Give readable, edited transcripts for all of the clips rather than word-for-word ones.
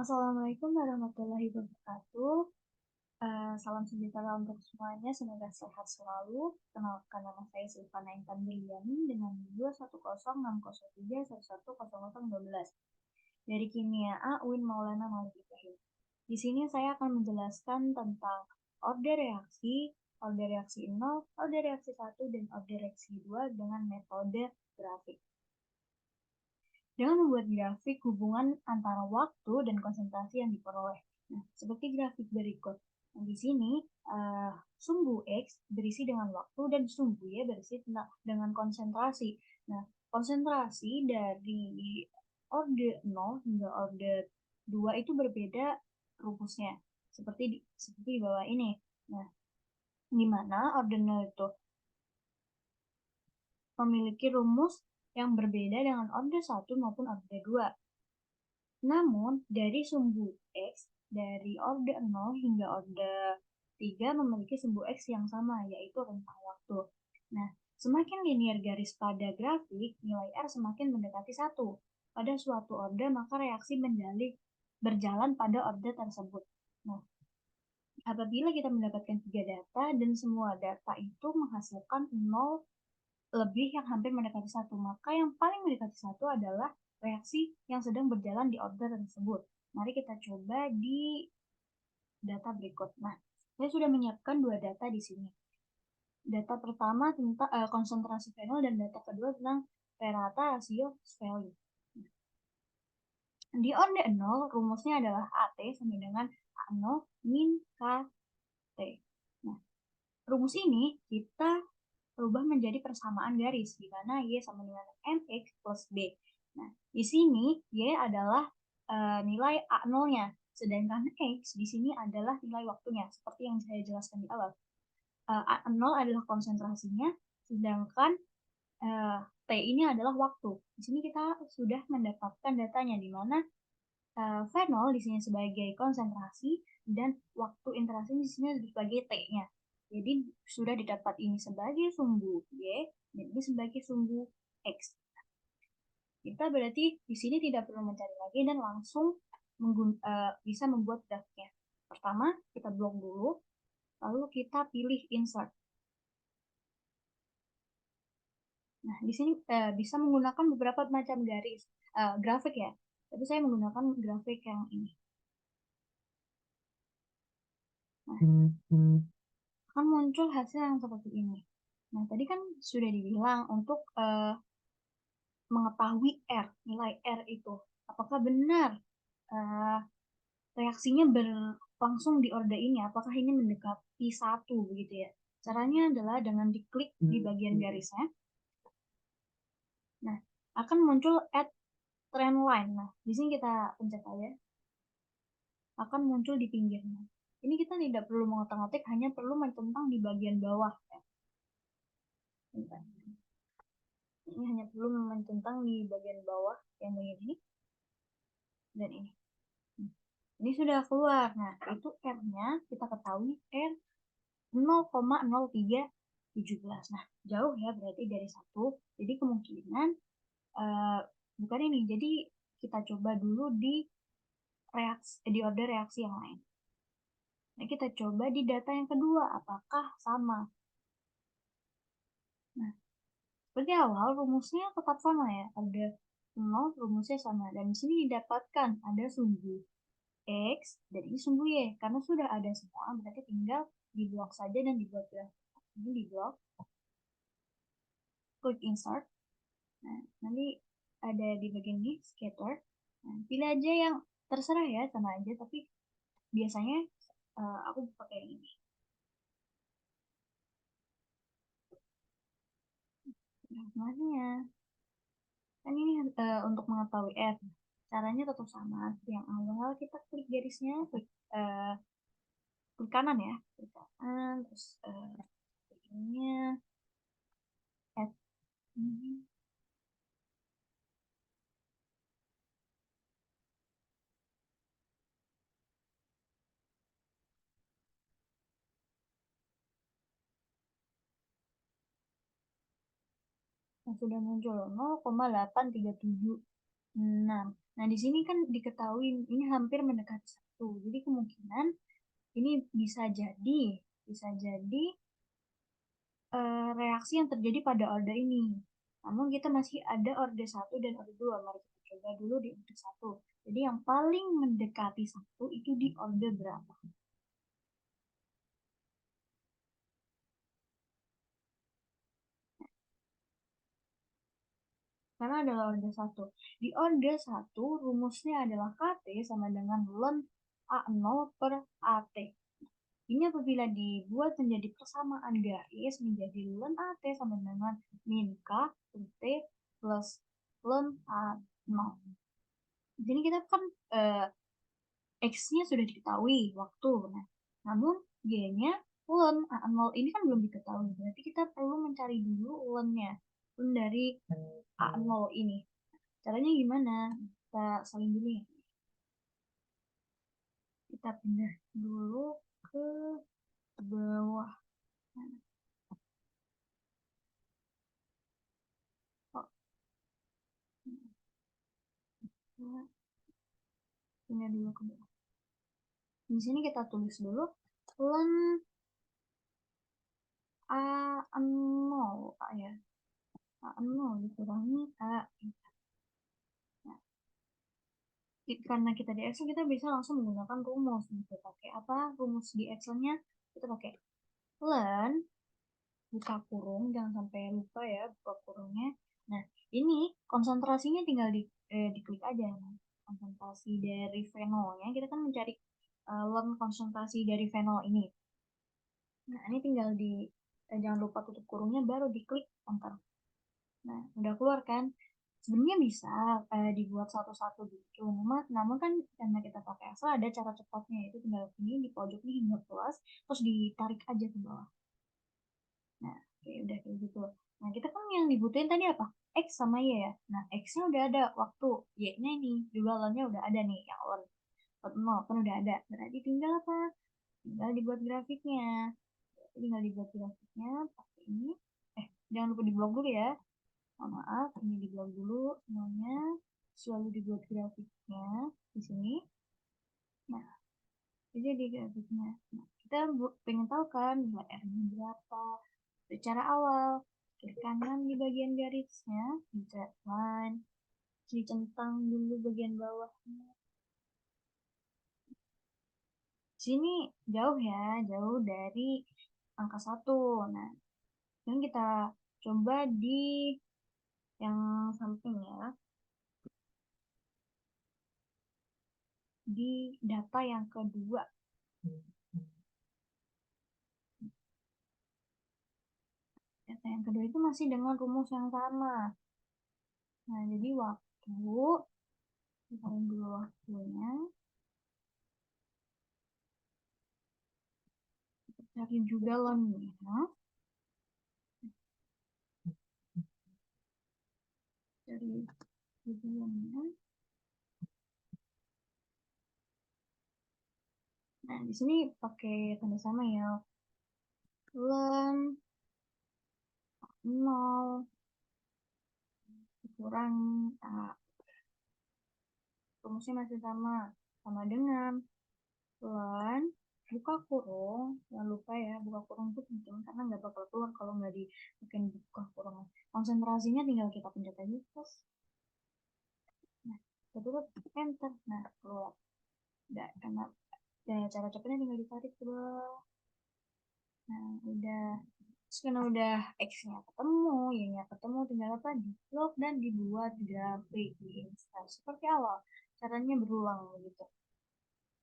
Assalamualaikum warahmatullahi wabarakatuh. Salam sejahtera untuk semuanya. Semoga sehat selalu. Kenalkan, nama saya Silvana Intan Briliani dengan 2106031101012 dari Kimia A UIN Maulana Malik Ibrahim. Di sini saya akan menjelaskan tentang order reaksi 0, order reaksi 1, dan order reaksi 2 dengan metode grafik. Dengan membuat grafik hubungan antara waktu dan konsentrasi yang diperoleh. Nah, seperti grafik berikut. Nah, di sini sumbu X berisi dengan waktu dan sumbu Y berisi dengan konsentrasi. Nah, konsentrasi dari orde 0 hingga orde 2 itu berbeda rumusnya. Seperti di bawah ini. Nah, di mana orde 0 itu memiliki rumus yang berbeda dengan orde 1 maupun orde 2. Namun, dari sumbu X, dari orde 0 hingga orde 3 memiliki sumbu X yang sama, yaitu rentang waktu. Nah, semakin linear garis pada grafik, nilai R semakin mendekati 1. Pada suatu orde, maka reaksi berjalan pada orde tersebut. Nah, apabila kita mendapatkan 3 data dan semua data itu menghasilkan 0 lebih yang hampir mendekati 1, maka yang paling mendekati 1 adalah reaksi yang sedang berjalan di order tersebut. Mari kita coba di data berikut. Nah, saya sudah menyiapkan 2 data di sini. Data pertama tentang konsentrasi fenol dan data kedua tentang Peralta rasio value. Di order 0, rumusnya adalah AT sama dengan A0 min KT. Nah, rumus ini kita berubah menjadi persamaan garis, di mana Y sama dengan MX plus B. Nah, di sini Y adalah nilai A0-nya, sedangkan X di sini adalah nilai waktunya, seperti yang saya jelaskan di awal. A0 adalah konsentrasinya, sedangkan T ini adalah waktu. Di sini kita sudah mendapatkan datanya, di mana fenol di sini sebagai konsentrasi dan waktu interaksi di sini sebagai T-nya. Jadi sudah didapat ini sebagai sumbu Y dan ini sebagai sumbu X. Kita berarti di sini tidak perlu mencari lagi dan langsung bisa membuat grafiknya. Pertama, kita blok dulu, lalu kita pilih insert. Nah, di sini bisa menggunakan beberapa macam grafik ya. Tapi saya menggunakan grafik yang ini. Nah, akan muncul hasil yang seperti ini. Nah, tadi kan sudah dibilang untuk mengetahui R, nilai R itu. Apakah benar reaksinya berlangsung di orde ini? Apakah ini mendekati 1 begitu ya? Caranya adalah dengan diklik di bagian garisnya. Nah, akan muncul add trend line. Nah, di sini kita pencet aja. Akan muncul di pinggirnya. Ini kita tidak perlu mengotak-atik, hanya perlu mencentang di bagian bawah. Ya. Ini hanya perlu mencentang di bagian bawah yang bagian ini dan ini. Ini sudah keluar. Nah, itu R-nya kita ketahui R 0,0317. Nah, jauh ya berarti dari 1. Jadi kemungkinan bukan ini. Jadi kita coba dulu di order reaksi yang lain. Nah, kita coba di data yang kedua, apakah sama? Nah, seperti awal, rumusnya tetap sama ya. Ada 0, rumusnya sama. Dan di sini didapatkan ada sumbu X dan ini sumbu Y. Karena sudah ada semua, berarti tinggal diblok saja dan dibuat grafik. Ini diblok. Klik insert. Nah, nanti ada di bagian ini, scatter. Nah, pilih aja yang terserah ya, sama aja. Tapi biasanya aku pakai yang ini. Informasinya. Kan ini untuk mengetahui R. Caranya tetap sama. Seperti yang awal, kita klik garisnya, klik kanan ya. Klik kanan, terus ininya, add ini. Yang sudah muncul 0,837. Nah, di sini kan diketahui ini hampir mendekati satu. Jadi kemungkinan ini bisa jadi reaksi yang terjadi pada order ini. Namun kita masih ada order satu dan order dua. Mari kita coba dulu di order satu. Jadi yang paling mendekati satu itu di order berapa? Karena adalah order satu. Di order satu rumusnya adalah KT sama dengan ln A0 per AT. Ini apabila dibuat menjadi persamaan garis menjadi ln AT sama dengan min K per T plus ln A0. Jadi kita kan X-nya sudah diketahui waktu. Nah, namun Y-nya ln A0 ini kan belum diketahui. Berarti kita perlu mencari dulu ln-nya. Ln dari A0 ini. Caranya gimana? Kita salin dulu ya. Kita pindah dulu ke bawah. Oh, pindah dulu ke bawah. Di sini kita tulis dulu ln A0 ya. A0 dikurangi A. Nah, karena kita di Excel kita bisa langsung menggunakan rumus. Kita pakai apa? Rumus di Excelnya kita pakai ln buka kurung, jangan sampai lupa ya buka kurungnya. Nah, ini konsentrasinya tinggal diklik aja. Nah, konsentrasi dari fenolnya kita kan mencari ln konsentrasi dari fenol ini. Nah, ini tinggal jangan lupa tutup kurungnya baru diklik enter. Nah, udah keluar kan? Sebenarnya bisa dibuat satu-satu gitu. Namun kan karena kita pakai Excel ada cara cepatnya, itu tinggal ini di pojok ini hingga plus, terus ditarik aja ke bawah. Nah, oke, udah kayak gitu. Nah, kita kan yang dibutuhin tadi apa? X sama Y ya. Nah, X-nya udah ada waktu, Y-nya ini juga lawannya udah ada nih, yang lawan 0 kan udah ada. Berarti tinggal apa? Tinggal dibuat grafiknya. Tinggal dibuat grafiknya pakai ini. Jangan lupa di blok dulu ya. Maaf, ini di blok dulu semuanya. Selalu dibuat grafiknya di sini. Nah, jadi di grafiknya. Nah, kita pengen tahu kan nilai R-nya berapa. Secara awal, klik kanan di bagian garisnya, di line, dicentang dulu bagian bawahnya. Sini jauh ya, jauh dari angka 1. Nah, ini kita coba di yang samping ya, di data yang kedua. Data yang kedua itu masih dengan rumus yang sama. Nah, jadi waktu, kita dulu waktunya, cari juga lemnya, cari juga lemnya. Nah, di sini pakai tanda sama ya. Lem 0 kurang A. Rumusnya masih sama. Sama dengan len buka kurung. Jangan lupa ya, buka kurung itu penting karena nggak bakal keluar kalau nggak bikin buka kurung. Konsentrasinya tinggal kita pencet aja terus. Nah, tutup enter. Nah, keluar. Udah, karena cara cepatnya tinggal ditarik ke bawah. Nah, udah. Terus karena udah X-nya ketemu, Y-nya ketemu, tinggal apa? Di-plot dan dibuat grafik di Install. Seperti awal, caranya berulang begitu.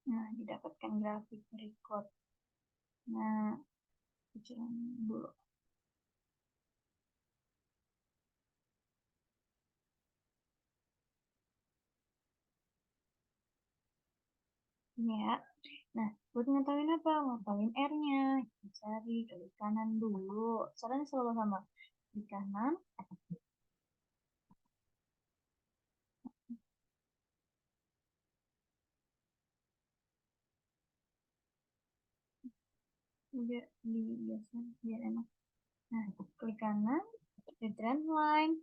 Nah, didapatkan grafik record. Nah, kecilan dulu. Ini ya. Nah, buat ngetahuin apa? Ngetahuin R-nya. Cari klik kanan dulu. Caranya selalu sama. Klik kanan, biar di biasa biar enak. Nah, klik kanan, di trend line.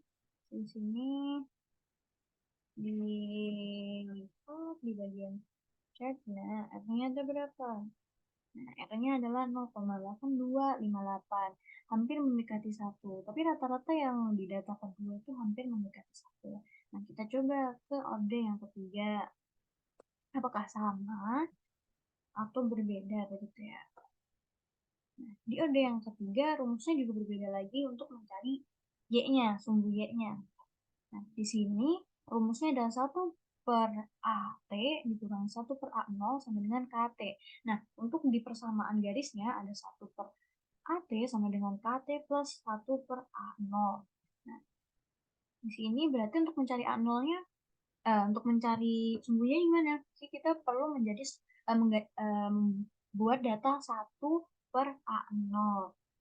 Di sini dilipat di bagian chat. Nah, R-nya ada berapa? Nah, R-nya adalah 0,8258, hampir mendekati 1. Tapi rata-rata yang di data kedua itu hampir mendekati 1. Nah, kita coba ke order yang ketiga. Apakah sama atau berbeda begitu ya? Nah, di order yang ketiga, rumusnya juga berbeda lagi untuk mencari Y-nya, sumbu Y-nya. Nah, di sini rumusnya adalah 1/AT dikurang 1/A0 sama dengan KT. Nah, untuk di persamaan garisnya ada 1/AT sama dengan KT plus 1/A0. Nah, di sini berarti untuk mencari A0-nya, untuk mencari sumbunya gimana? Jadi kita perlu membuat data 1/A0.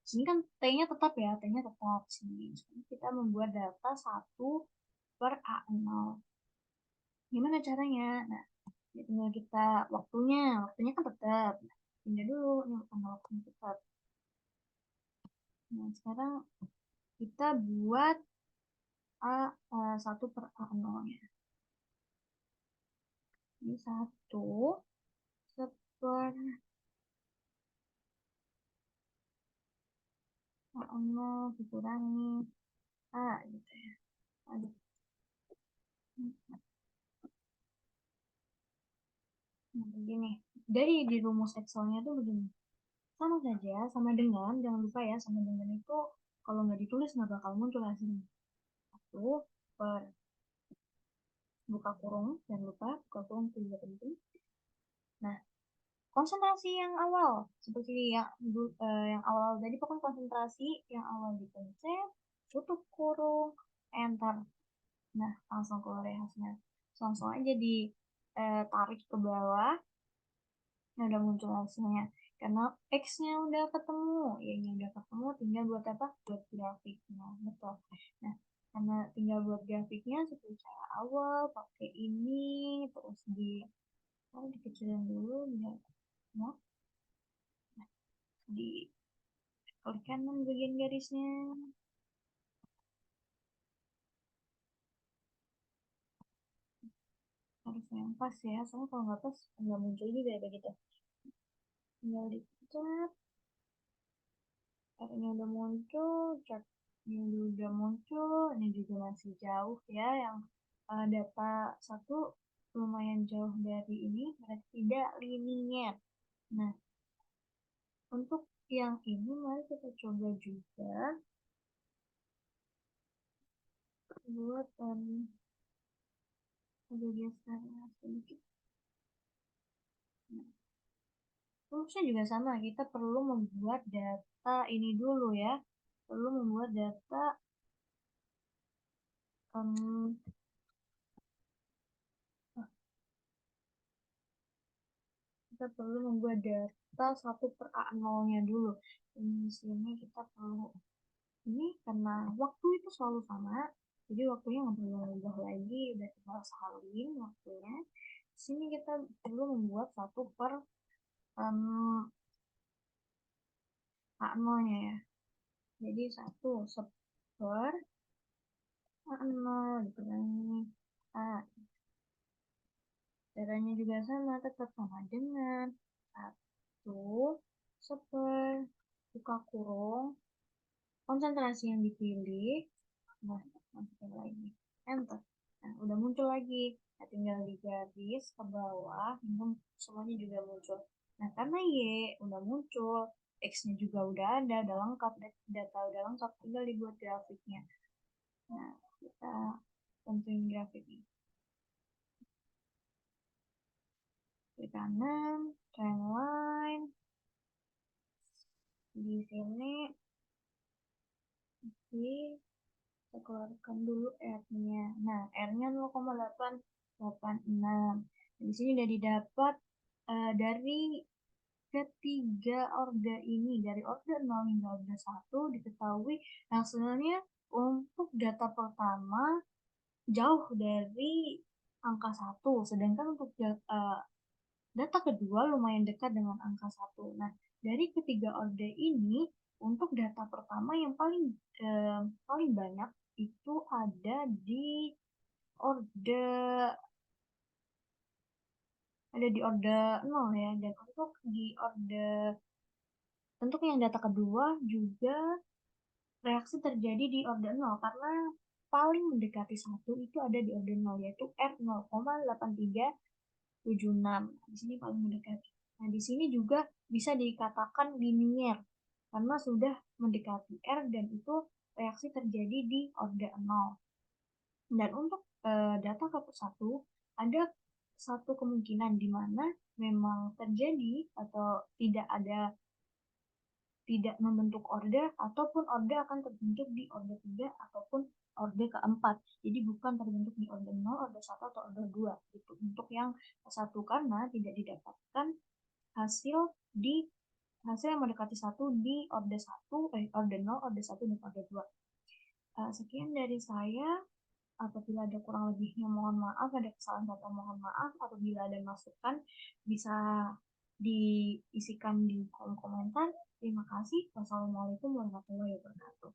Sini kan T-nya tetap ya, T-nya tetap sini. Jadi kita membuat data 1/A0. Gimana caranya? Nah, tinggal kita waktunya kan tetap. Nah, pindah dulu, ini karena waktunya tetap. Nah, sekarang kita buat 1/A0-nya. Ini 1/A0 dikurangi A gitu ya. Aduh. Nah, begini. Dari di rumus Excel-nya tuh begini. Sama saja, sama dengan, jangan lupa ya, sama dengan itu kalau nggak ditulis nggak bakal muncul hasilnya. 1 per buka kurung, jangan lupa buka kurung itu juga penting. Nah, konsentrasi yang awal seperti yang awal tadi, pokoknya konsentrasi yang awal dipencet, tutup kurung, enter. Nah, langsung keluar ya hasilnya. Langsung aja ditarik ke bawah. Nah, udah muncul hasilnya. Karena X-nya udah ketemu, Y-nya udah ketemu, tinggal buat apa? Buat grafiknya, betul. Nah, karena tinggal buat grafiknya seperti cara awal, pakai ini, terus dikecilin dulu, biar nah, di klik kanan bagian garisnya. Harus yang pas ya, soalnya kalau nggak pas, nggak muncul juga ya begitu. Tinggal dipencet, R-nya udah muncul, chart-nya udah muncul, ini juga masih jauh ya, yang data satu lumayan jauh dari ini, berarti tidak linier. Nah, untuk yang ini mari kita coba juga buat agak geser sedikit. Nah, rumusnya juga sama, kita perlu membuat data ini dulu ya, perlu membuat data um, kita perlu membuat data 1/A0-nya dulu. Di sini kita perlu ini karena waktu itu selalu sama, jadi waktunya nggak perlu ubah lagi, udah tinggal salin waktunya. Di sini kita perlu membuat 1/A0-nya ya. Jadi 1/A0 dikurangi A. Caranya juga sama, tetap sama dengan 1/, buka kurung, konsentrasi yang dipilih, nah, masukin lagi, enter. Nah, udah muncul lagi. Nah, tinggal di garis ke bawah, semuanya juga muncul. Nah, karena Y udah muncul, X-nya juga udah ada, udah lengkap, data udah lengkap, tinggal dibuat grafiknya. Nah, kita tentuin grafiknya. Di kanan, trendline. Di sini, kita keluarkan dulu R-nya. Nah, R-nya 0,886. Di sini udah didapat dari ketiga order ini, dari order 0 hingga order 1, diketahui hasilnya untuk data pertama jauh dari angka 1, sedangkan untuk data kedua lumayan dekat dengan angka 1. Nah, dari ketiga order ini, untuk data pertama yang paling banyak itu ada di orde orde 0 ya. Dan untuk yang data kedua juga reaksi terjadi di orde 0 karena paling mendekati satu itu ada di orde 0 yaitu R 0,8376. Di sini paling mendekati. Nah, di sini juga bisa dikatakan linier karena sudah mendekati R dan itu reaksi terjadi di orde 0. Dan untuk data kapur 1 ada satu kemungkinan di mana memang terjadi atau tidak membentuk orde ataupun orde akan terbentuk di orde 3 ataupun orde keempat. Jadi bukan terbentuk di orde 0, orde 1 atau orde 2 gitu. Untuk yang satu karena tidak didapatkan hasil di hasil yang mendekati satu di orde 1, orde 0, orde 1 dan orde 2. Sekian dari saya. Apabila ada kurang lebihnya mohon maaf, ada kesalahan kata mohon maaf. Apabila ada masukan bisa diisikan di kolom komentar. Terima kasih. Wassalamualaikum warahmatullahi wabarakatuh.